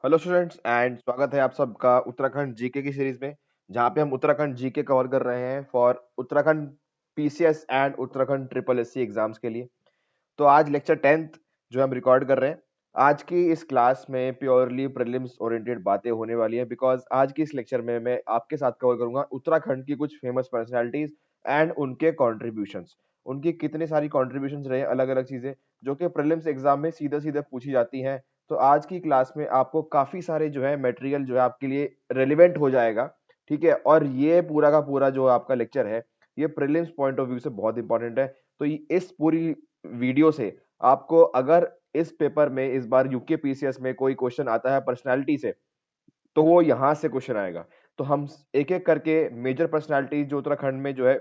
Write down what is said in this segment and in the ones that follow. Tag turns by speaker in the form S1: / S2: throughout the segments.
S1: Hello students and स्वागत है आप सबका उत्तराखंड जीके की सीरीज में जहां पे हम उत्तराखंड जीके कवर कर रहे हैं for Uttarakhand PCS and Uttarakhand triple SC exams के लिए। तो आज लेक्चर 10th जो हम रिकॉर्ड कर रहे हैं। आज की इस क्लास में प्योरली प्रीलिम्स ओरिएंटेड बातें होने वाली हैं बिकॉज आज की इस लेक्चर में मैं आपके साथ कवर करूंगा उत्तराखंड की कुछ फेमस पर्सनालिटीज एंड उनके कॉन्ट्रीब्यूशंस। उनकी कितनी सारी कॉन्ट्रीब्यूशंस रहे अलग अलग चीजें जो कि प्रीलिम्स एग्जाम में सीधे सीधे पूछी जाती हैं। तो आज की क्लास में आपको काफी सारे जो है मटेरियल जो है आपके लिए रेलिवेंट हो जाएगा। ठीक है, और ये पूरा का पूरा जो आपका लेक्चर है ये प्रीलिम्स पॉइंट ऑफ व्यू से बहुत इंपॉर्टेंट है। तो इस पूरी वीडियो से आपको अगर इस पेपर में इस बार यूके पीसीएस में कोई क्वेश्चन आता है पर्सनालिटी से तो वो यहां से क्वेश्चन आएगा। तो हम एक एक करके मेजर पर्सनालिटी जो उत्तराखंड में जो है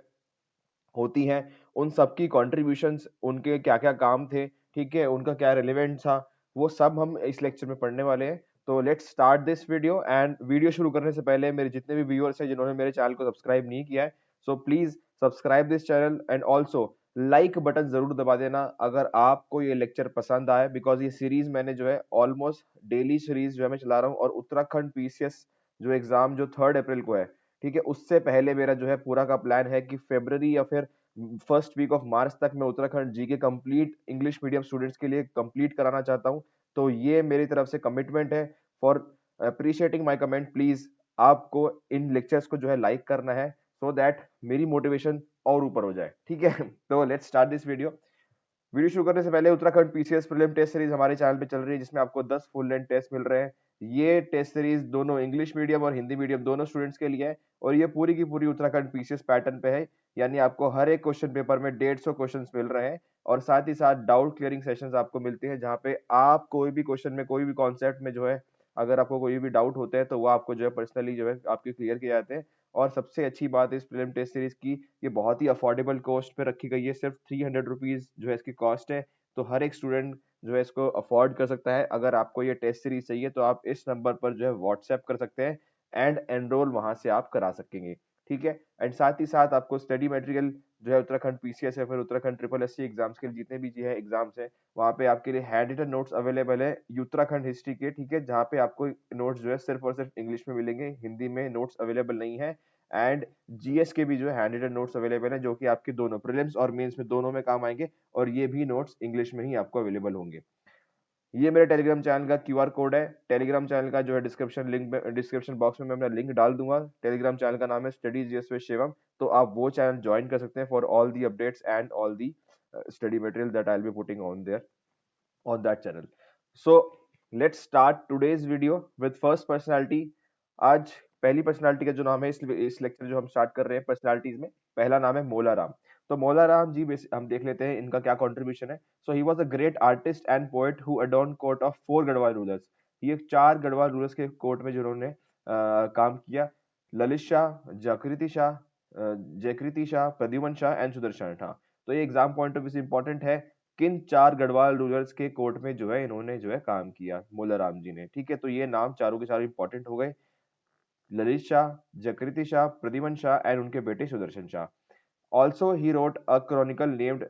S1: होती हैं उन सबकी कॉन्ट्रीब्यूशंस, उनके क्या क्या काम थे, ठीक है, उनका क्या रिलेवेंट था, वो सब हम इस लेक्चर में पढ़ने वाले हैं। तो let's start this video. And video शुरू करने से पहले मेरे जितने भी व्यूअर्स हैं जिन्होंने मेरे चैनल को सब्सक्राइब नहीं किया है, so please subscribe this channel and also like button जरूर दबा देना अगर आपको ये लेक्चर पसंद आए बिकॉज ये सीरीज मैंने जो है ऑलमोस्ट डेली सीरीज जो है मैं चला रहा हूँ और उत्तराखंड पीसीएस जो एग्जाम जो 3 अप्रैल को है, ठीक है, उससे पहले मेरा जो है पूरा का प्लान है कि फरवरी या फिर फर्स्ट वीक ऑफ मार्च तक मैं Uttarakhand GK complete English medium students के लिए कंप्लीट कराना चाहता हूं। तो ये मेरी तरफ से कमिटमेंट है। For appreciating my comment please आपको इन लेक्चर्स को जो है लाइक करना है सो दैट मेरी मोटिवेशन और ऊपर हो जाए। ठीक है तो let's start this video. Video शुरू करने से पहले Uttarakhand PCS prelim test series हमारे चैनल पे चल रही है जिसमें आपको 10 फुल लेंथ टेस्ट मिल रहे हैं। ये टेस्ट सीरीज दोनों इंग्लिश मीडियम और हिंदी मीडियम दोनों स्टूडेंट्स के लिए है और ये पूरी की पूरी उत्तराखंड पीसीएस पैटर्न पे है। यानी आपको हर एक क्वेश्चन पेपर में 150 क्वेश्चंस मिल रहे हैं और साथ ही साथ डाउट क्लियरिंग सेशंस आपको मिलते हैं जहां पे आप कोई भी क्वेश्चन में कोई भी कॉन्सेप्ट में जो है अगर आपको कोई भी डाउट होते हैं तो वो आपको जो है पर्सनली जो है आपके क्लियर किए जाते हैं। और सबसे अच्छी बात इस प्रीलिम टेस्ट सीरीज की ये बहुत ही अफोर्डेबल कॉस्ट पे रखी गई है, सिर्फ 300 रुपीज जो है इसकी कॉस्ट है। तो हर एक स्टूडेंट जो है इसको अफोर्ड कर सकता है। अगर आपको ये टेस्ट सीरीज चाहिए तो आप इस नंबर पर जो है व्हाट्सएप कर सकते हैं एंड एनरोल वहां से आप करा सकेंगे। ठीक है, एंड साथ ही साथ आपको स्टडी मटेरियल जो है उत्तराखंड पीसीएस या फिर उत्तराखंड ट्रिपल एससी एग्जाम्स के लिए जितने भी जो है एग्जाम्स है वहां पे आपके लिए हैंड रिटन नोट्स अवेलेबल है उत्तराखंड हिस्ट्री के। ठीक है, जहाँ पे आपको नोट्स जो है सिर्फ और सिर्फ इंग्लिश में मिलेंगे, हिंदी में नोट्स अवेलेबल नहीं है। एंड जीएस के भी जो है हैंड रिटन नोट्स अवेलेबल है जो कि आपके दोनों प्रीलिम्स और मेंस में दोनों में काम आएंगे और ये भी नोट्स इंग्लिश में ही आपको अवेलेबल होंगे। ये मेरे टेलीग्राम चैनल का क्यूआर कोड है। टेलीग्राम चैनल का जो है डिस्क्रिप्शन लिंक में डिस्क्रिप्शन बॉक्स में मैं अपना लिंक डाल दूंगा। टेलीग्राम चैनल का नाम है स्टडीज जीएस विद शिवम। तो आप वो चैनल ज्वाइन कर सकते हैं for all the updates and all the study material that I will be putting on their on that channel. So let's start today's video with first personality। आज पहली personality का जो नाम है इस लेक्चर जो हम स्टार्ट कर रहे हैं पर्सनालिटीज में, पहला नाम है मोला राम। तो मोला राम जी हम देख लेते हैं इनका क्या कंट्रीब्यूशन है। So he was a great artist and poet who adorn court of 4 Garhwal rulers. ये 4 गढ़वाल रूलर्स के कोर्ट में जिन्होंने काम किया। ललित शाह, जाकृति शाह, जयकृति शाह, प्रद्युमन शाह एंड सुदर्शन शाह। तो ये एग्जाम पॉइंट ऑफ व्यू से इंपॉर्टेंट है किन 4 गढ़वाल रूलर्स के कोर्ट में जो है इन्होंने जो है काम किया मोला राम जी ने। ठीक है, तो ये नाम चारों के चारों इंपॉर्टेंट हो गए, ललित शाह, जकृति शाह, प्रद्युमन शाह एंड उनके बेटे Sudarshan Shah. Also he wrote a Chronicle named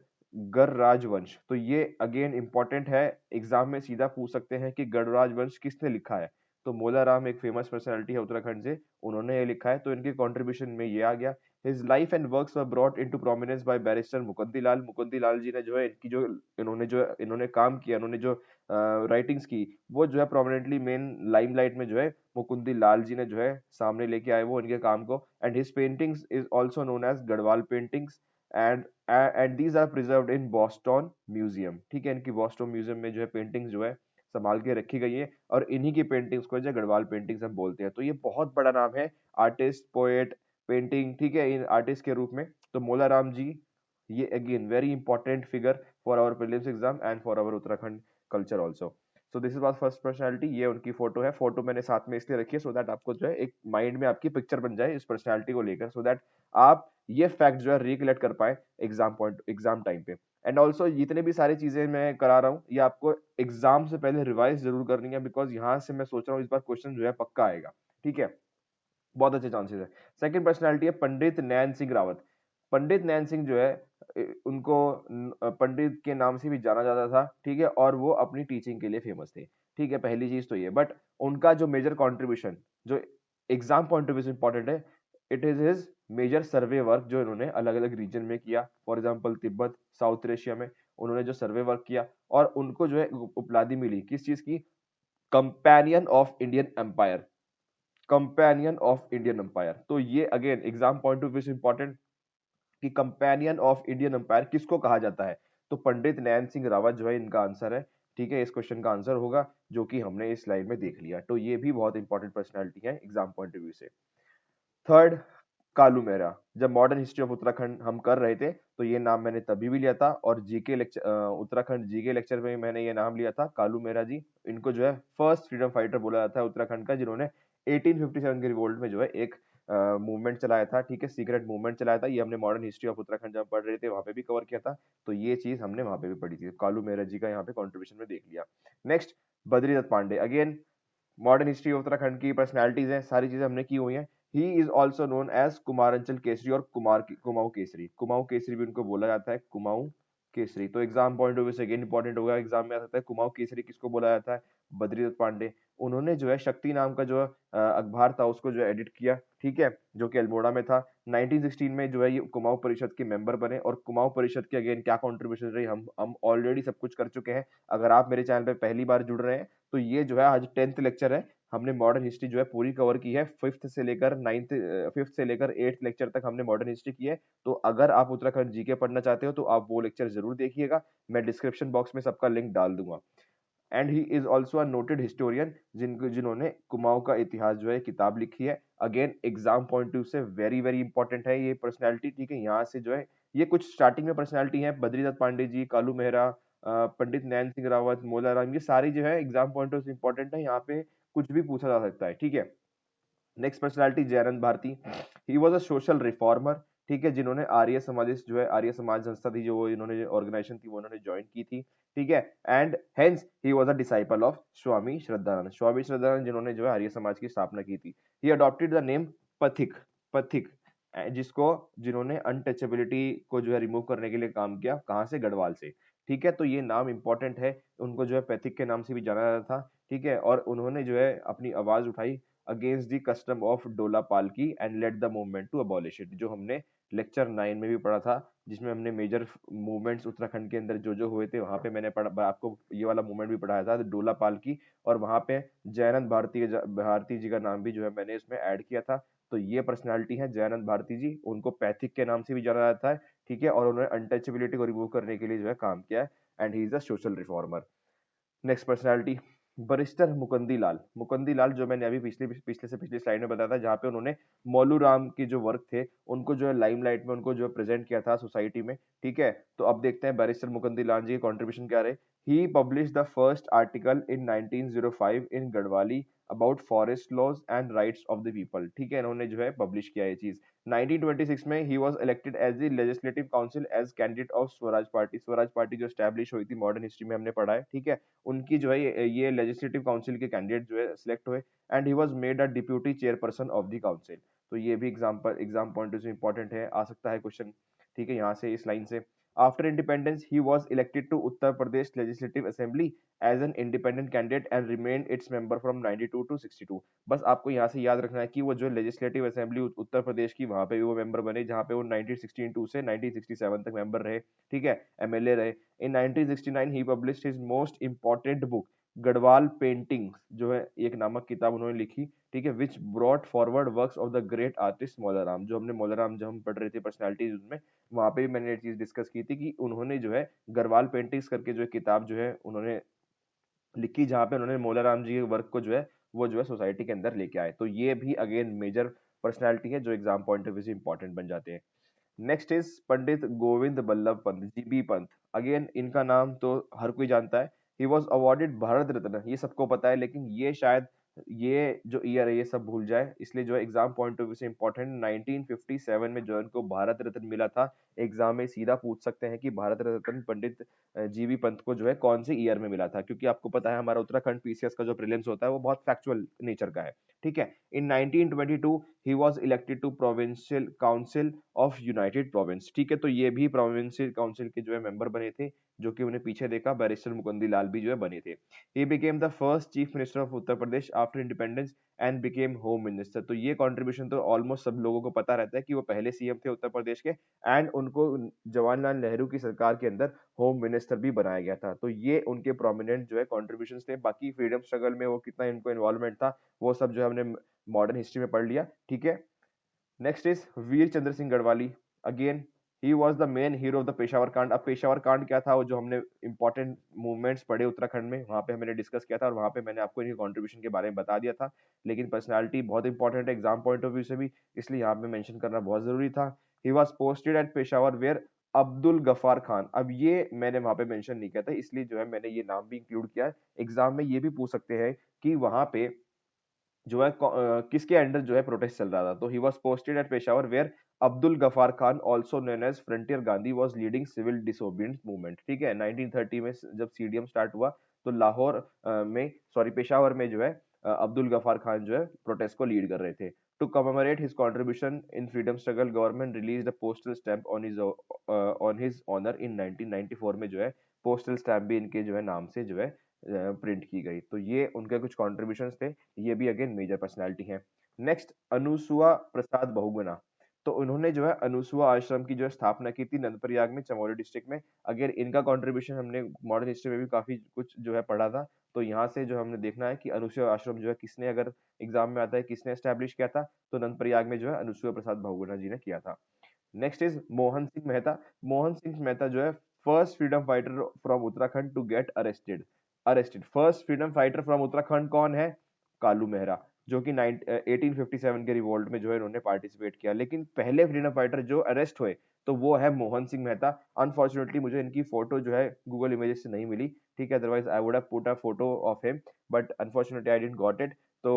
S1: गर राजवंश। तो ये अगेन इंपॉर्टेंट है, एग्जाम में सीधा पूछ सकते हैं कि गढ़ राजवंश किसने लिखा है। तो मोला राम एक फेमस पर्सनालिटी है उत्तराखंड से, उन्होंने ये लिखा है तो इनके कंट्रीब्यूशन में ये आ गया। His life and works were brought into prominence by barrister Mukundi Lal. Mukundi Lal ji ने जो है इनकी जो इन्होंने काम किया, इन्होंने जो राइटिंग्स की वो जो है प्रोमिनेंटली मेन लाइमलाइट में जो है मुकुंदी लाल जी ने जो है सामने लेके आए वो इनके काम को। And his paintings is also known as Garhwal paintings and these are preserved in Boston museum. ठीक है, इनकी बॉस्टन म्यूजियम में जो है पेंटिंग्स जो है संभाल के रखी गई है और इन्हीं की पेंटिंग्स को जो गढ़वाल पेंटिंग्स हम बोलते हैं। तो ये बहुत बड़ा नाम है, आर्टिस्ट, पोएट, पेंटिंग, ठीक है, इन आर्टिस्ट के रूप में। तो मोला राम जी ये again very important figure for our prelims exam and for our Uttarakhand culture also. So this is was first personality. ये उनकी फोटो है, फोटो मैंने साथ में इसलिए रखी है सो दैट आपको जो है एक माइंड में आपकी पिक्चर बन जाए इस पर्सनालिटी को लेकर, सो दैट आप ये फैक्ट जो है रिकलेक्ट कर पाए एग्जाम टाइम पे। एंड ऑल्सो जितने भी सारी चीजें मैं करा रहा हूँ ये आपको एग्जाम से पहले रिवाइज जरूर करनी है बिकॉज यहाँ से मैं सोच रहा हूँ इस बार क्वेश्चन जो है पक्का आएगा। ठीक है, बहुत अच्छे चांसेस है। सेकंड पर्सनालिटी है पंडित नैन सिंह रावत। पंडित नैन सिंह जो है उनको पंडित के नाम से भी जाना जाता था। ठीक है, और वो अपनी टीचिंग के लिए फेमस थे। ठीक है, पहली चीज तो ये, बट उनका जो मेजर कंट्रीब्यूशन जो एग्जाम पॉइंट ऑफ व्यू से इंपॉर्टेंट है, it is his major survey work जो इन्होंने अलग अलग रीजन में किया। For example Tibet, South Asia में उन्होंने जो सर्वे वर्क किया, और उनको जो है उपाधि मिली किस चीज की, companion of Indian empire, companion of Indian empire. तो ये अगेन एग्जाम पॉइंट ऑफ व्यू से इंपॉर्टेंट कि कंपेनियन ऑफ इंडियन एम्पायर किसको कहा जाता है, तो पंडित नैन सिंह रावत जो है इनका आंसर है। ठीक है, इस क्वेश्चन का आंसर होगा, जो कि हमने इस स्लाइड में देख लिया। तो ये भी बहुत इंपॉर्टेंट पर्सनैलिटी है एग्जाम पॉइंट ऑफ व्यू से। थर्ड, कालू मेहरा। जब मॉडर्न हिस्ट्री ऑफ उत्तराखंड हम कर रहे थे तो ये नाम मैंने तभी भी लिया था, और GK lecture Uttarakhand GK lecture में मैंने ये नाम लिया था, कालू मेहरा जी। इनको जो है फर्स्ट फ्रीडम फाइटर बोला जाता है उत्तराखंड का, जिन्होंने 1857 के रिवोल्ट में जो है एक मूवमेंट चलाया था। ठीक है, सीक्रेट मूवमेंट चलाया था। ये हमने मॉडर्न हिस्ट्री ऑफ उत्तराखंड जब पढ़ रहे थे वहां पे भी कवर किया था, तो ये चीज हमने वहां पे भी पढ़ी थी। कालू मेहरा जी का यहाँ पे कॉन्ट्रीब्यूशन में देख लिया। Next, Badri Dutt Pandey. Again modern history of Uttarakhand की पर्सनैलिटीज हैं, सारी चीजें हमने की हुई हैं। He is also known as Kumaranchal Kesari और कुमाऊं केसरी। कुमाऊं केसरी भी उनको बोला जाता है, कुमाऊं केसरी। तो एग्जाम पॉइंट ऑफ व्यू से अगेन इंपॉर्टेंट होगा, एग्जाम में आ सकता है। कुमाऊं केसरी किसको बोला जाता है, बद्रीदत्त पांडे। उन्होंने जो है शक्ति नाम का जो अखबार था उसको जो एडिट किया, ठीक है, जो कि अल्मोड़ा में था। 1916 में जो है ये कुमाऊं परिषद के मेंबर बने, और कुमाऊं परिषद के अगेन क्या कॉन्ट्रीब्यूशन रही हम ऑलरेडी सब कुछ कर चुके हैं। अगर आप मेरे चैनल पे पहली बार जुड़ रहे हैं तो ये जो है आज 10th लेक्चर है। हमने मॉडर्न हिस्ट्री जो है पूरी कवर की है, फिफ्थ से लेकर 8th लेक्चर तक हमने मॉडर्न हिस्ट्री की है। तो अगर आप उत्तराखंड जीके पढ़ना चाहते हो तो आप वो लेक्चर जरूर देखिएगा, मैं डिस्क्रिप्शन बॉक्स में सबका लिंक डाल दूंगा। And he is also a noted historian, जिन्होंने कुमाऊं का इतिहास जो है किताब लिखी है। Again exam point of view से वेरी वेरी इंपॉर्टेंट है ये पर्सनैलिटी। ठीक है, यहाँ से जो है ये कुछ स्टार्टिंग में पर्सनैलिटी है, बद्रीदत्त पांडे जी, कालू मेहरा, पंडित नैन सिंह रावत, मोला राम, ये सारी जो है एग्जाम पॉइंट ऑफ व्यू से इंपॉर्टेंट है, यहाँ पे कुछ भी पूछा जा सकता है। ठीक है, next personality Jayanand Bharati. He was a social reformer. ठीक है, जिन्होंने आर्य समाज जो है, आर्य समाज संस्था थी जो इन्होंने ऑर्गेनाइजेशन थी वो उन्होंने ज्वाइन की थी। ठीक है, and hence he was a disciple of Swami Shraddhanand. Swami Shraddhanand जिन्होंने जो है आर्य समाज की स्थापना की थी। ही अडॉप्टेड द नेम पथिक, पथिक, जिसको जिन्होंने अनटचेबिलिटी को जो है रिमूव करने के लिए काम किया, कहां से, गढ़वाल से। ठीक है, तो ये नाम इंपॉर्टेंट है, उनको जो है पैथिक के नाम से भी जाना जाता था। ठीक है, और उन्होंने जो है अपनी आवाज उठाई against the custom of dola palki and led the movement to abolish it, जो हमने लेक्चर 9 में भी पढ़ा था, जिसमें हमने मेजर मूवमेंट्स उत्तराखंड के अंदर जो जो हुए थे वहां पे मैंने पढ़ा, आपको ये वाला मूवमेंट भी पढ़ाया था, डोला पालकी। और वहां पे जयनंद भारती जी का नाम भी जो है मैंने इसमें ऐड किया था। तो ये पर्सनालिटी है जयनंद भारती जी, उनको पैथिक के नाम से भी जाना जाता है। ठीक है, और उन्होंने अनटचेबिलिटी को रिमूव करने के लिए जो है काम किया है, and he is a social reformer. Next personality, barrister Mukundi Lal. Mukundi Lal जो मैंने अभी पिछली स्लाइड में बताया था, जहां पे उन्होंने मौलू राम के जो वर्क थे उनको जो है लाइमलाइट में उनको जो प्रेजेंट किया था सोसाइटी में। ठीक है, तो अब देखते हैं बैरिस्टर मुकुंदी लाल जी कंट्रीब्यूशन क्या रहे। He publish the first article in 1905 in Garhwali about forest laws and rights of the people. ठीक है, इन्होंने जो है पब्लिश किया ये चीज। 1926 में he was elected as the legislative council as candidate of Swaraj party. Swaraj party जो स्टैब्लिश हुई थी मॉडर्न हिस्ट्री में हमने पढ़ा है। ठीक है, उनकी जो है ये लेजिस्लेटिव काउंसिल के कैंडिडेट जो है सिलेक्ट हुए, and he was made a deputy chairperson of the council. तो ये भी एग्जाम पॉइंट से इंपॉर्टेंट है, आ सकता है क्वेश्चन। ठीक है, यहाँ से इस लाइन से, after independence he was elected to Uttar Pradesh legislative assembly as an independent candidate and remained its member from 92 to 62। बस आपको यहाँ से याद रखना है कि वो जो लेजिस्लेटिव असेंबली उत्तर प्रदेश की, वहां पे भी वो मेंबर बने, जहाँ पे वो 1962 से 1967 तक मेंबर रहे। ठीक है, एमएलए रहे। In 1969 he published his most important book Garhwal painting जो है एक नामक किताब उन्होंने लिखी। ठीक है, which brought forward works of the great artist Maularam. जो हमने मौलाराम जब हम पढ़ रहे थे पर्सनालिटीज उसमें, वहां पे भी मैंने ये चीज डिस्कस की थी कि उन्होंने जो है गढ़वाल पेंटिंग्स करके जो किताब जो है उन्होंने लिखी, जहाँ पे उन्होंने मौलाराम जी के वर्क को जो है वो जो है सोसाइटी के अंदर लेके आए। तो ये भी अगेन मेजर पर्सनालिटी है जो एग्जाम पॉइंट ऑफ व्यू से इंपॉर्टेंट बन जाते हैं। Next is Pandit Govind Ballabh Pant, GB Pant. Again इनका नाम तो हर कोई जानता है। He was awarded Bharat Ratna, ये सबको पता है, लेकिन ये शायद ये जो ईयर है ये सब भूल जाए, इसलिए जो है एग्जाम पॉइंट ऑफ व्यू से इंपॉर्टेंट। 1957 में जो इनको भारत रत्न मिला था, एग्जाम में सीधा पूछ सकते हैं कि भारत रत्न पंडित जीबी पंत को जो है कौन से ईयर में मिला था, क्योंकि आपको पता है हमारा उत्तराखंड पीसीएस का जो प्रीलिम्स होता है वो बहुत फैक्चुअल नेचर का है। ठीक है, in 1922 he was elected to provincial council of United Province. ठीक है, तो ये भी प्रोविंशियल काउंसिल के जो है मेंबर बने थे। जो कि उन्हें पीछे देखा बैरिस्टर मुकुंदी लाल भी जो है बने थे। He became the first chief minister of Uttar Pradesh after independence and became home minister. तो ये कंट्रीब्यूशन तो ऑलमोस्ट सब लोगों को पता रहता है कि वो पहले सीएम थे उत्तर प्रदेश के, एंड उनको जवाहरलाल नेहरू की सरकार के अंदर होम मिनिस्टर भी बनाया गया था। तो ये उनके प्रोमिनेंट जो है कॉन्ट्रीब्यूशन थे। बाकी फ्रीडम स्ट्रगल में वो कितना इनको इन्वॉल्वमेंट था वो सब जो है हमने मॉडर्न हिस्ट्री में पढ़ लिया, ठीक है। Next is Veer Chandra Singh Garhwali. Again he was the main hero of the Peshawar कांड। अब पेशावर कांड क्या था, वो जो हमने इंपॉर्टेंट मूवमेंट्स पढ़े उत्तराखंड में, वहां पे हमने डिस्कस किया था और वहां पे मैंने आपको इनकी कंट्रीब्यूशन के बारे में बता दिया था। लेकिन पर्सनालिटी बहुत इंपॉर्टेंट है एग्जाम पॉइंट ऑफ व्यू से भी, इसलिए यहाँ पे मेंशन करना बहुत जरूरी था। He was posted at Peshawar where Abdul Ghaffar Khan. अब ये मैंने वहां पे मेंशन नहीं किया था, इसलिए जो है मैंने ये नाम भी इंक्लूड किया है। एग्जाम में ये भी पूछ सकते हैं कि वहां पे जो है किसके अंडर जो है प्रोटेस्ट चल रहा था। तो he was posted at Peshawar where Abdul Ghaffar Khan also known as Frontier Gandhi was leading civil disobedience movement, ठीक है। 1930 में जब सीडीएम स्टार्ट हुआ तो लाहौर में सॉरी पेशावर में जो है अब्दुल गफार खान जो है प्रोटेस्ट को लीड कर रहे थे। To commemorate his contribution in freedom struggle government released a postal stamp on his honour in 1994 में जो है पोस्टल स्टैम्प भी इनके जो है नाम से जो है प्रिंट की गई। तो ये उनके कुछ कॉन्ट्रीब्यूशन थे, ये भी अगेन मेजर पर्सनैलिटी है। नेक्स्ट अनुसुआ प्रसाद बहुगुणा। तो उन्होंने जो है अनुसुआ आश्रम की जो है स्थापना की थी नंदप्रयाग में चमोली डिस्ट्रिक्ट में। अगेन इनका कंट्रीब्यूशन हमने मॉडर्न हिस्ट्री में भी काफी कुछ जो है पढ़ा था। तो यहाँ से जो हमने देखना है कि अनुसुआ आश्रम जो है किसने, अगर एग्जाम में आता है किसने एस्टेब्लिश किया था, तो नंदप्रयाग में जो है अनुसुआ प्रसाद बहुगुणा जी ने किया था। Next is Mohan Singh Mehta. मोहन सिंह मेहता जो है first freedom fighter from Uttarakhand to get arrested. First freedom fighter from Uttarakhand कौन है? कालू मेहरा, जो कि 1857 के रिवोल्ट में जो है इन्होंने पार्टिसिपेट किया। लेकिन पहले फ्रीडम फाइटर जो अरेस्ट हुए तो वो है मोहन सिंह मेहता। अनफॉर्चुनेटली मुझे इनकी फोटो जो है गूगल इमेजेस से नहीं मिली, ठीक है, otherwise I would have put a photo of him, but unfortunately I didn't got it. तो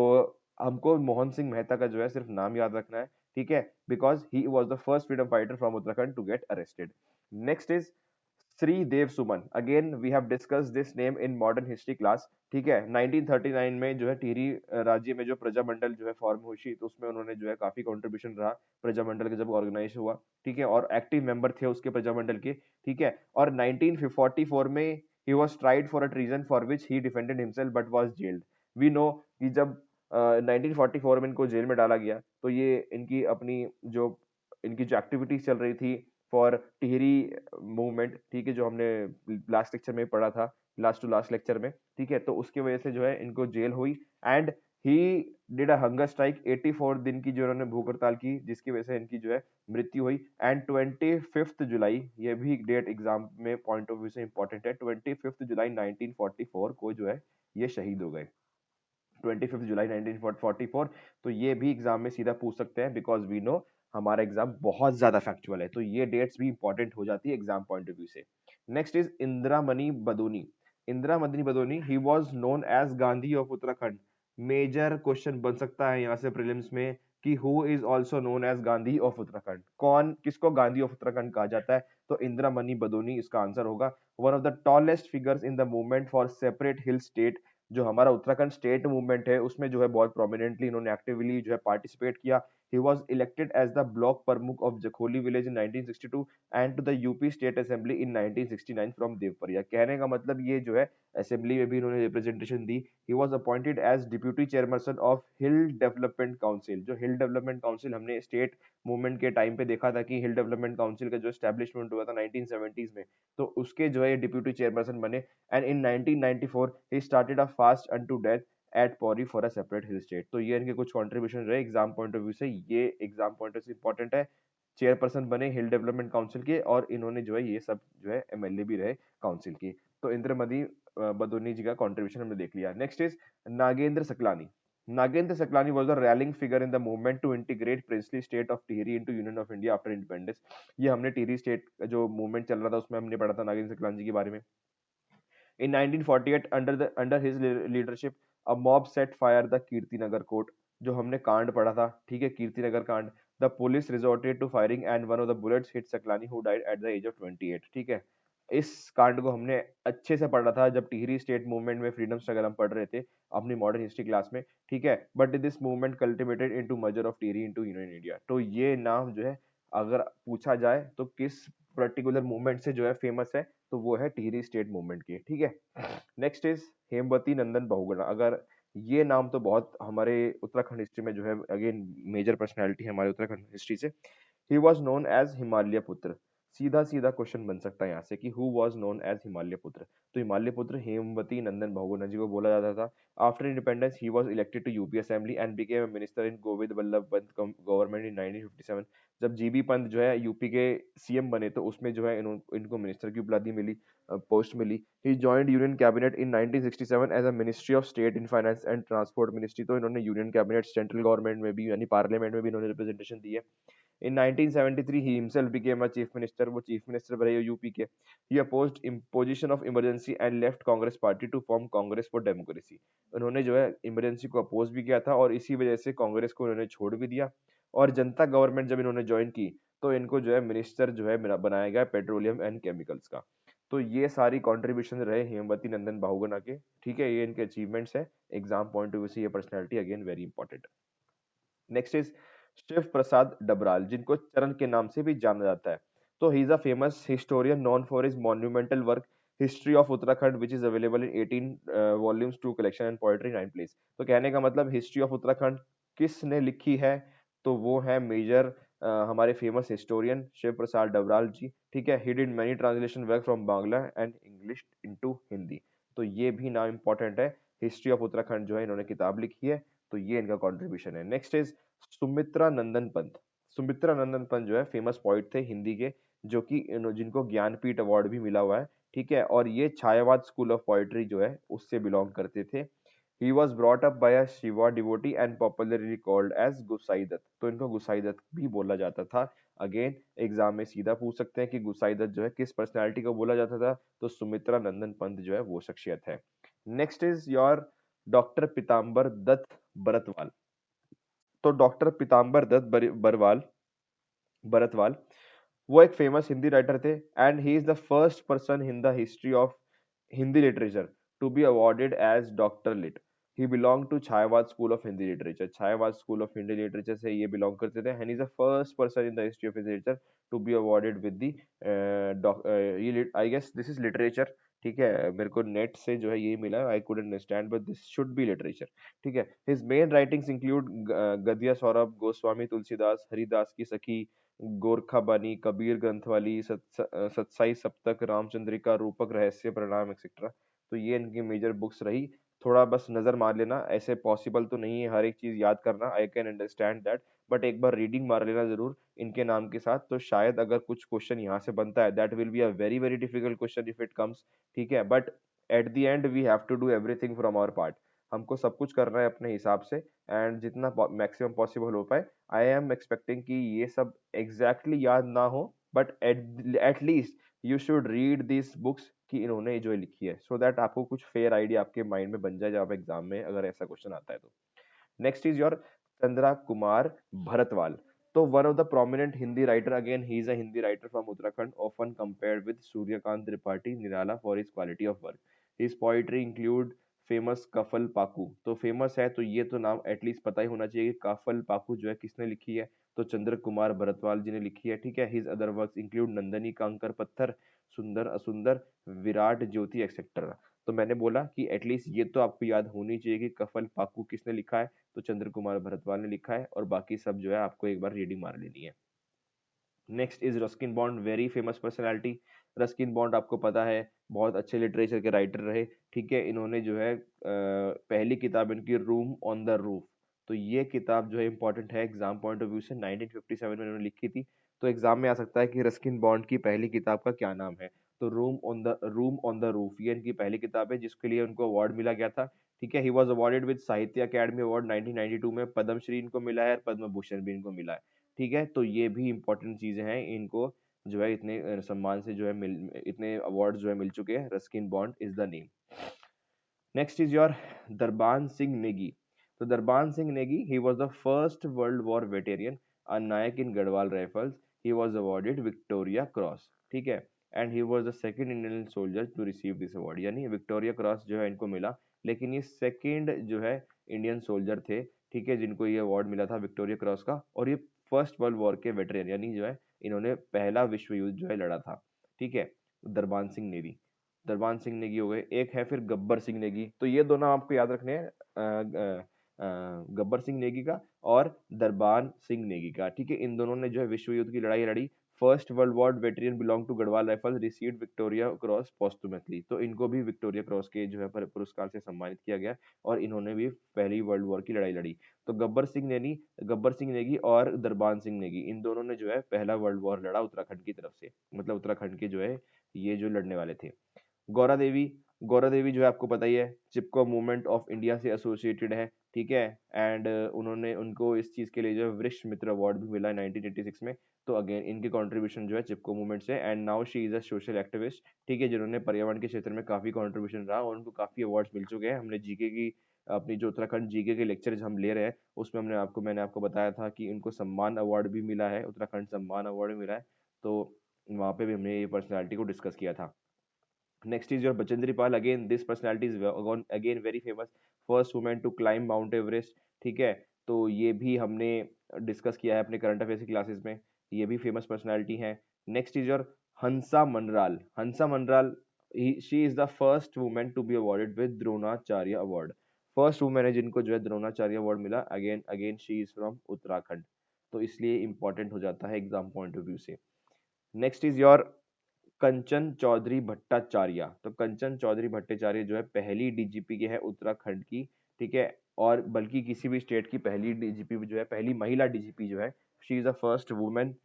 S1: हमको मोहन सिंह मेहता का जो है सिर्फ नाम याद रखना है, ठीक है, because he was the first freedom fighter from Uttarakhand to get arrested. Next is Shri Dev Suman. Again we have discuss this name in modern history class, ठीक है। 1939 में जो है टिहरी राज्य में जो प्रजामंडल जो है फॉर्म हुई, तो उसमें उन्होंने जो है काफी कंट्रीब्यूशन रहा प्रजामंडल का जब ऑर्गेनाइज हुआ, ठीक है, और एक्टिव मेंबर थे उसके प्रजामंडल के, ठीक है। और 1944 में he was tried for a treason for which he defended himself but was jailed. We know कि जब 1944 में इनको जेल में डाला गया तो ये इनकी जो एक्टिविटीज चल रही थी फॉर टिहरी मूवमेंट, ठीक है, जो हमने लास्ट लेक्चर में पढ़ा था, लास्ट टू लास्ट लेक्चर में, ठीक है, तो उसकी वजह से जो है इनको जेल हुई and he did a hunger strike 84 दिन की जो उन्होंने भूख हड़ताल की, जिसकी वजह से इनकी जो है मृत्यु हुई। एंड 25 जुलाई, ये भी डेट एग्जाम में पॉइंट ऑफ व्यू से इंपॉर्टेंट है, 25 जुलाई 1944 को जो है ये शहीद हो गए। 25 जुलाई 1944। तो ये भी एग्जाम में सीधा पूछ सकते हैं बिकॉज वी नो हमारा एग्जाम बहुत ज्यादा फैक्चुअल है, तो ये डेट्स भी इंपॉर्टेंट हो जाती है एग्जाम पॉइंट ऑफ व्यू से। Next is Indramani Badoni. Indramani Badoni, he was known as Gandhi of Uttarakhand. Major question बन सकता है यहाँ से प्रीलिम्स में कि who is also known as Gandhi of Uttarakhand, कौन किसको गांधी ऑफ उत्तराखंड कहा जाता है? तो इंदिरामणि बदोनी इसका आंसर होगा। One of the tallest figures in the movement for separate hill state. जो हमारा उत्तराखंड स्टेट मूवमेंट है उसमें जो है बहुत प्रोमिनेंटली इन्होंने एक्टिवली जो है पार्टिसिपेट किया। He was elected as the block pramukh of Jakholi village in 1962 and to the UP state assembly in 1969 from Devprayag. कहने का मतलब ये जो है असेंबली में भी इन्होंने रिप्रेजेंटेशन दी। He was appointed as deputy chairperson of hill development council. जो हिल डेवलपमेंट काउंसिल हमने स्टेट मूवमेंट के टाइम पे देखा था कि हिल डेवलपमेंट काउंसिल का जो एस्टेब्लिशमेंट हुआ था 1970s में, तो उसके जो है डिप्यूटी चेयरपर्सन बने। And in 1994 he started a fast unto death eight Pauri for a separate hill state. तो ये इनके कुछ कंट्रीब्यूशन रहे एग्जाम पॉइंट ऑफ व्यू से, ये एग्जाम पॉइंट ऑफ व्यू से इंपॉर्टेंट है। चेयरपर्सन बने हिल डेवलपमेंट काउंसिल के और इन्होंने जो है ये सब जो है एमएलए भी रहे काउंसिल की। तो इंद्रमणि बदोनी जी का कंट्रीब्यूशन हमने देख लिया। Next is Nagendra Saklani. Nagendra Saklani was the rallying figure in the movement to integrate princely state of Tehri into Union of India after independence। ये हमने टिहरी स्टेट का जो मूवमेंट चल रहा था उसमें हमने पढ़ा था नागेंद्र सकलानी जी के बारे में। In 1948, under his leadership, a mob set fire the Kirtinagar court. जो हमने कांड पढ़ा था, ठीक है, कीर्तिनगर कांड। The police resorted to firing and one of the bullets hit Saklani who died at the age of 28, ठीक है। इस कांड को हमने अच्छे से पढ़ा था जब टिहरी स्टेट मूवमेंट में फ्रीडम स्ट्रगल हम पढ़ रहे थे अपनी मॉडर्न हिस्ट्री क्लास में, ठीक है। But this movement cultivated into merger of Tehri into union India. तो ये नाम जो है अगर पूछा जाए तो किस पर्टिकुलर मूवमेंट से जो है फेमस है, तो वो है टिहरी स्टेट मूवमेंट की, ठीक है। Next is Hemvati Nandan Bahuguna. अगर ये नाम तो बहुत हमारे उत्तराखंड हिस्ट्री में जो है अगेन मेजर पर्सनैलिटी है हमारे उत्तराखंड हिस्ट्री से। He was known as Himalaya Putra. सीधा सीधा क्वेश्चन बन सकता है यहाँ से कि who was known as Himalaya Putra. तो हिमालय पुत्र हेमवती नंदन बहुगुणा जी को बोला जाता था। After independence he was elected to UP assembly and became a minister in Govind Ballabh Pant government in 1957। जब जीबी पंत जो है यूपी के सीएम बने तो उसमें जो है इनको मिनिस्टर की उपाधि मिली, पोस्ट मिली। He joined union cabinet in 1967 as a ministry of state in finance and transport ministry. तो इन्होंने यूनियन कैबिनेट सेंट्रल गवर्नमेंट में भी यानी पार्लियामेंट में भी इन्होंने रिप्रेजेंटेशन दी है। In 1973, he himself became a chief minister. वो chief minister बने यूपी के। He opposed imposition of emergency and left Congress party to form Congress for Democracy. उन्होंने जो है इमरजेंसी को अपोज भी किया था और इसी वजह से कांग्रेस को उन्होंने छोड़ भी दिया। और जनता गवर्नमेंट जब इन्होंने ज्वाइन की तो इनको जो है मिनिस्टर जो है बनाया गया पेट्रोलियम एंड केमिकल्स का। तो ये सारी कॉन्ट्रीब्यूशन रहे हेमवती नंदन बहुगुणा के, ठीक है। ये इनके अचीवमेंट्स है, एग्जाम पॉइंट ऑफ व्यू से ये personality again very important. Next is Shiv Prasad Dabral, जिनको चरण के नाम से भी जाना जाता है। तो ही is a famous historian known for his monumental work history of Uttarakhand which is available in 18 volumes, 2 collection and poetry, 9 place. तो कहने का मतलब हिस्ट्री ऑफ उत्तराखंड किसने लिखी है, तो वो है मेजर हमारे फेमस हिस्टोरियन शिव प्रसाद डबराल जी, ठीक है। He did many translation work from Bangla and English into Hindi. तो ये भी नाम इंपॉर्टेंट है, हिस्ट्री ऑफ उत्तराखंड जो है इन्होंने किताब लिखी है, तो ये इनका कॉन्ट्रीब्यूशन है। नेक्स्ट इज सुमित्रा नंदन पंत। सुमित्रा नंदन पंत जो है फेमस पोइट थे हिंदी के, जो कि जिनको ज्ञानपीठ अवार्ड भी मिला हुआ है, ठीक है। और ये छायावाद स्कूल ऑफ पोइट्री जो है उससे बिलोंग करते थे। He was brought up by a Shiva devotee and popularly called as Gusain Dutt. तो इनको गुसाई दत्त भी बोला जाता था। अगेन एग्जाम में सीधा पूछ सकते हैं कि गुसाई दत्त जो है किस पर्सनैलिटी को बोला जाता था, तो सुमित्रा नंदन पंत जो है वो शख्सियत है। Next is your doctor Pitambar Dutt Bartwal. तो डॉक्टर पीताम्बर दत्त बरवाल बरतवाल वो एक फेमस हिंदी राइटर थे and he is the first person in the history of Hindi literature to be awarded as doctor litt. He belong to Chhayavad school of Hindi literature. Chhayavad school of Hindi literature से ये belong करते थे and is the first person in the history of Hindi literature to be awarded with the ये I guess this is literature, ठीक है। मेरे को net से जो है यही मिला, I could understand but this should be literature, ठीक है। हिज मेन राइटिंग्स इंक्लूड गद्य सौरभ, गोस्वामी तुलसीदास, हरिदास की सखी, गोरखा बानी, कबीर ग्रंथवाली, सत्साई सप्तक, रामचंद्रिका, रूपक रहस्य, प्रणाम एक्सेट्रा। तो ये इनकी मेजर बुक्स रही। थोड़ा बस नजर मार लेना, ऐसे पॉसिबल तो नहीं है हर एक चीज याद करना, I can understand that, but एक बार रीडिंग मार लेना जरूर इनके नाम के साथ। तो शायद अगर कुछ क्वेश्चन यहाँ से बनता है, that will be a very very difficult question if it comes, ठीक है। But at the end we have to do everything from our part. हमको सब कुछ करना है अपने हिसाब से एंड जितना मैक्सिमम पॉसिबल हो पाए। आई एम एक्सपेक्टिंग कि ये सब एग्जैक्टली याद ना हो, but at least you should read this books कि इन्होंने जो लिखी है, सो दैट आपको कुछ फेयर आइडिया आपके माइंड में बन जाए जब आप एग्जाम में अगर ऐसा क्वेश्चन आता है तो। Next is your Chandra Kumar Bartwal. तो one of the prominent Hindi writer, again he is a Hindi writer from Uttarakhand, often compared with Suryakant Tripathi Nirala for his quality of work. His poetry include famous Kafal Pakku. तो फेमस है तो ये तो नाम एटलीस्ट पता ही होना चाहिए कि कफल पाकू जो है किसने लिखी है, तो चंद्र कुमार भरतवाल जी ने लिखी है, ठीक है। His other works include Nandini, conquer पत्थर, सुंदर असुंदर, विराट ज्योति एक्सेट्रा। तो मैंने बोला कि एटलीस्ट ये तो आपको याद होनी चाहिए कि कफल पाकू किसने लिखा है, तो चंद्र कुमार भरतवाल ने लिखा है, और बाकी सब जो है आपको एक बार रीडिंग मार लेनी है। Next is Ruskin bond, very famous personality. Ruskin bond आपको पता है बहुत अच्छे लिटरेचर के राइटर रहे, ठीक है। इन्होंने जो है पहली किताब इनकी रूम ऑन द रूफ। तो ये किताब जो है इंपॉर्टेंट है एग्जाम पॉइंट ऑफ व्यू से, 1957 में इन्होंने लिखी थी। तो एग्जाम में आ सकता है कि रस्किन बॉन्ड की पहली किताब का क्या नाम है, तो रूम ऑन द रूफ ये इनकी पहली किताब है जिसके लिए उनको अवार्ड मिला गया था, ठीक है। ही वॉज अवार्डेड विद साहित्य अकेडमी अवार्ड 1992 में, पद्मश्री इनको मिला है, पद्म भूषण भी इनको मिला है, ठीक है। तो ये भी इंपॉर्टेंट चीजें हैं, इनको जो है इतने सम्मान से जो है इतने अवार्ड जो है मिल चुके हैं। Ruskin Bond is the name. Next is your Darwan Singh Negi. तो Darwan Singh Negi, he was the first world war veteran, a Naik in Garhwal rifles. He was awarded Victoria Cross, ठीक है। And he was the second Indian soldier to receive this award, यानी Victoria Cross जो है इनको मिला, लेकिन ये सेकंड जो है इंडियन सोल्जर थे, ठीक है, जिनको ये अवार्ड मिला था विक्टोरिया क्रॉस का। और ये फर्स्ट वर्ल्ड वॉर के वेटरन, यानी जो है इन्होंने पहला विश्व युद्ध जो है लड़ा था। ठीक है, दरबान सिंह नेगी, दरबान सिंह नेगी हो गए। एक है फिर गब्बर सिंह नेगी, तो ये दोनों आपको याद रखने हैं, गब्बर सिंह नेगी का और दरबान सिंह नेगी का। ठीक है, इन दोनों ने जो है विश्व युद्ध की लड़ाई लड़ी। First world war veteran belong to Garhwal rifle, received Victoria Cross posthumously, तो इनको भी विक्टोरिया क्रॉस के जो है पुरस्कार से सम्मानित किया गया और इन्होंने भी पहली वर्ल्ड वॉर की लड़ाई लड़ी। तो गब्बर सिंह नेगी और दरबान सिंह नेगी, इन दोनों ने जो है पहला वर्ल्ड वॉर लड़ा उत्तराखंड की तरफ से, मतलब उत्तराखंड के जो है ये जो लड़ने वाले थे। गौरा देवी, गौरा देवी जो है आपको पता ही है, चिपको मूवमेंट ऑफ इंडिया से एसोसिएटेड है। ठीक है, एंड उन्होंने उनको इस चीज के लिए जो है वरिष्ठ मित्र अवार्ड भी मिला 1986 में। तो अगेन इनकी कंट्रीब्यूशन जो है चिपको मूवमेंट से, and now she is a social activist. ठीक है, जिन्होंने पर्यावरण के क्षेत्र में काफी कंट्रीब्यूशन रहा और उनको काफी अवार्ड्स मिल चुके हैं। हमने जीके की अपनी जो उत्तराखंड जीके के लेक्चर हम ले रहे हैं उसमें मैंने आपको बताया था कि उनको सम्मान अवार्ड भी मिला है, उत्तराखंड सम्मान अवार्ड मिला है। तो वहाँ पे भी हमने ये पर्सनैलिटी को डिस्कस किया था। Next is your Bachendri Pal. Again, this personality is again very famous. First woman to climb Mount Everest. ठीक है, तो ये भी हमने डिस्कस किया है अपने करंट अफेयर्स की क्लासेस में, ये भी फेमस पर्सनालिटी है। Next is your Hansa Manral. Hansa Manral, she is the first women to be awarded with Dronacharya award. First women है जिनको जो है द्रोणाचार्य अवार्ड मिला। Again again she is from Uttarakhand, तो इसलिए इंपॉर्टेंट हो जाता है एग्जाम पॉइंट ऑफ व्यू से। Next is your Kanchan Chaudhary Bhattacharya. तो कंचन चौधरी भट्टाचार्य जो है पहली डीजीपी के है उत्तराखंड की। ठीक है, और बल्कि किसी भी स्टेट की पहली डीजीपी जो है, पहली महिला डीजीपी जो है, she is the first women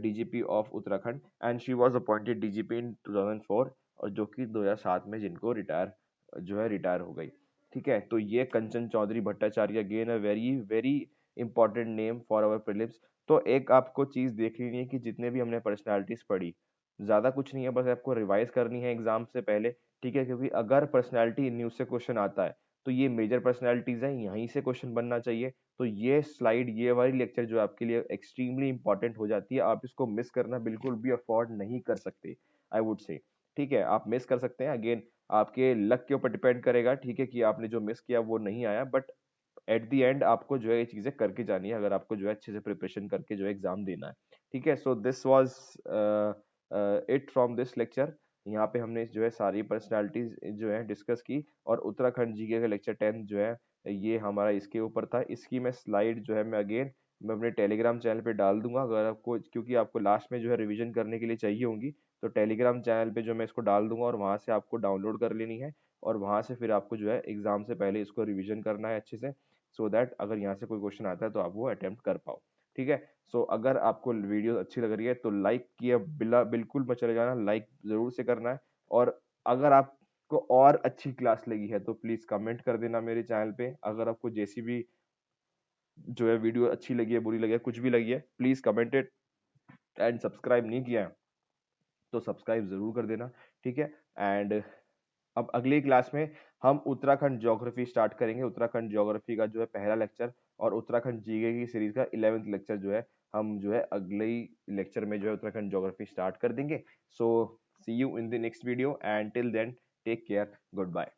S1: DGP of Uttarakhand and she was appointed DGP in 2004, और जो कि 2007 में जिनको रिटायर हो गई। ठीक है, तो ये Kanchan Chaudhary Bhattacharya again a very very important name for our prelims. तो एक आपको चीज देख लेनी है कि जितने भी हमने पर्सनालिटीज पढ़ी, ज्यादा कुछ नहीं है, बस आपको रिवाइज करनी है एग्जाम से पहले। ठीक है, क्योंकि अगर पर्सनालिटी न्यूज से क्वेश्चन आता है तो ये मेजर पर्सनालिटीज है, यहीं से क्वेश्चन बनना चाहिए। तो ये स्लाइड, ये वाली लेक्चर जो आपके लिए एक्सट्रीमली इंपॉर्टेंट हो जाती है, आप इसको मिस करना बिल्कुल भी अफोर्ड नहीं कर सकते, आई वुड से। ठीक है, आप मिस कर सकते हैं, अगेन आपके लक के ऊपर डिपेंड करेगा। ठीक है, कि आपने जो मिस किया वो नहीं आया, बट एट द एंड आपको जो है ये चीजें करके जानी है, अगर आपको जो है अच्छे से प्रिपरेशन करके जो है एग्जाम देना है। ठीक है, so this was it from this lecture. यहाँ पे हमने जो है सारी पर्सनालिटीज जो है डिस्कस की, और उत्तराखंड जीके का लेक्चर 10 जो है ये हमारा इसके ऊपर था। इसकी मैं स्लाइड जो है मैं अपने टेलीग्राम चैनल पे डाल दूंगा, अगर आपको, क्योंकि आपको लास्ट में जो है रिवीजन करने के लिए चाहिए होंगी, तो टेलीग्राम चैनल पे जो मैं इसको डाल दूंगा और वहां से आपको डाउनलोड कर लेनी है, और वहां से फिर आपको जो है एग्जाम से पहले इसको रिवीजन करना है अच्छे से, सो दैट अगर यहाँ से कोई क्वेश्चन आता है तो आप वो अटेम्प्ट कर पाओ। ठीक है, सो अगर आपको वीडियो अच्छी लग रही है तो लाइक किया बिल्कुल मत चले जाना, लाइक जरूर से करना है। और अगर आपको और अच्छी क्लास लगी है तो प्लीज कमेंट कर देना मेरे चैनल पे। अगर आपको जैसी भी जो है वीडियो अच्छी लगी है, बुरी लगी है, कुछ भी लगी है, please comment it. And subscribe नहीं किया है तो सब्सक्राइब जरूर कर देना। ठीक है, एंड अब अगली क्लास में हम उत्तराखंड ज्योग्राफी स्टार्ट करेंगे। उत्तराखंड ज्योग्राफी का जो है पहला लेक्चर, और उत्तराखंड जीके की सीरीज का 11th लेक्चर जो है हम जो है अगले लेक्चर में जो है उत्तराखंड ज्योग्राफी स्टार्ट कर देंगे। So see you in the next video, and till then take care, good bye.